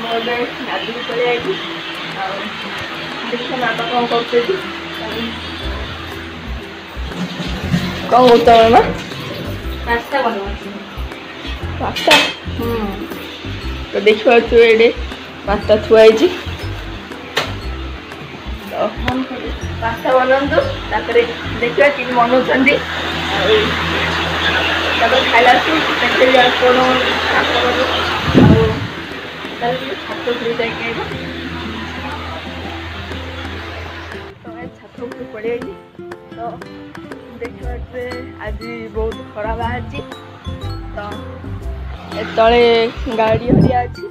मुझे गाधी पड़े आई देखिए मामा कौन करते कौन करता मामा पास्ता बनवा पास्ता तो देखिए ये पास्ता थुआई तो पास्ता बनातु देखिए कि बनाऊँ खाला देखिए कौन छात उपरे छात उपरे पड़े तो देखिए आज बहुत खरा बाहर तो तले गाड़ी हरिया अच्छी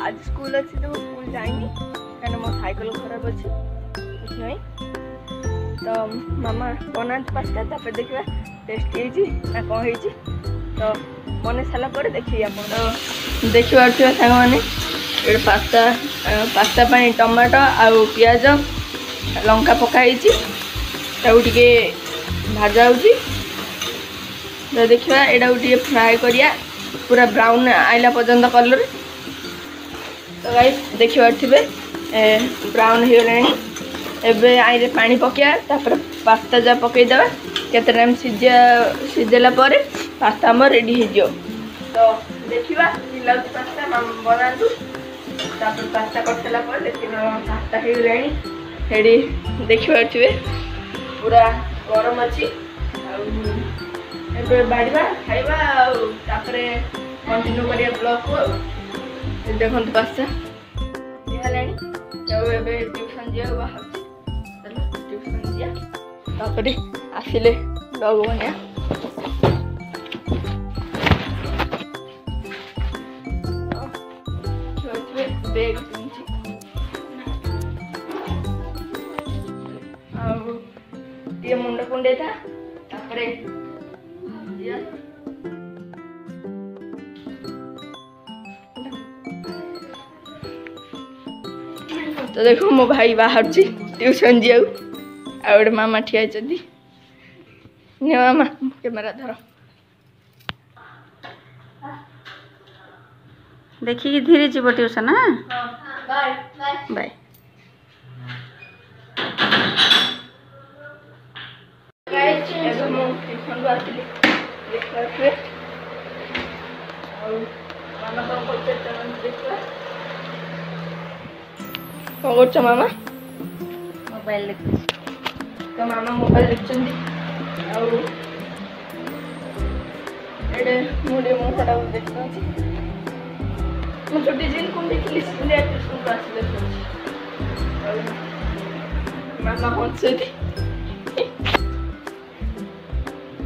आज स्कूल अच्छी तो स्कूल जाइनी कहीं मो साइकिल खराब अच्छी तो मामा बना पास्ता तापर देखा टेस्ट ना कौन है तो मन सारापर देखिए आप देखिए सांग मैंने पास्ता पास्ता टमाटो आउ पियाज लंका पकाई टे भाजा हो देखा यहाँ टे फ्राए करिया पूरा ब्राउन आइला पर्यंत कलर तो गाइस देखिए थे ब्राउन हो गलानी एबे आईरे पानी पकया तापर पास्ता जा पकईदे केते टाइम सीझेला पर पास्ता आम रेडी हो तो देखा पिलाउची पास्ता बनातु तापर पास्ता कर सारा पर देखिए पास्ता हो गलानी हेडी देखिए पूरा गरम अच्छी बाढ़ा खाइबा तापर कंटिन्यू करिया ब्लॉग को देखो पास्ता ट्यूशन जा बाहर ट्यूशन दिया तापर आसिले ब्लॉग बनिया बैग ये मुंड कुंडे था तापर तो देखो मो भाई बाहर ट्यूशन जाऊ मामा ठिया मामा कैमेरा धर देखिए धीरे जीव ट्यूशन हाँ बाय बाय कौन कर मामा मोबाइल देख तो मामा मोबाइल देखते मुझे मुहटा देखते छोटी जीन को देखिए स्कूल आसले मामा हंसे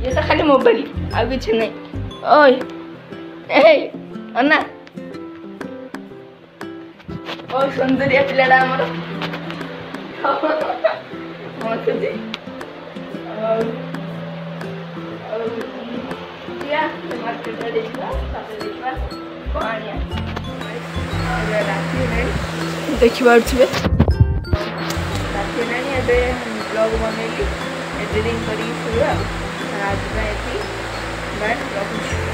ये तो खाली मोबाइल आ कि नहीं ओए ए अन्ना ओ सुंदरिया पिलाटा आमर हंसुची मार्केट देखा देखिए राति ना ब्लॉग बनैली एडिटिंग कर आज बाय रखुची।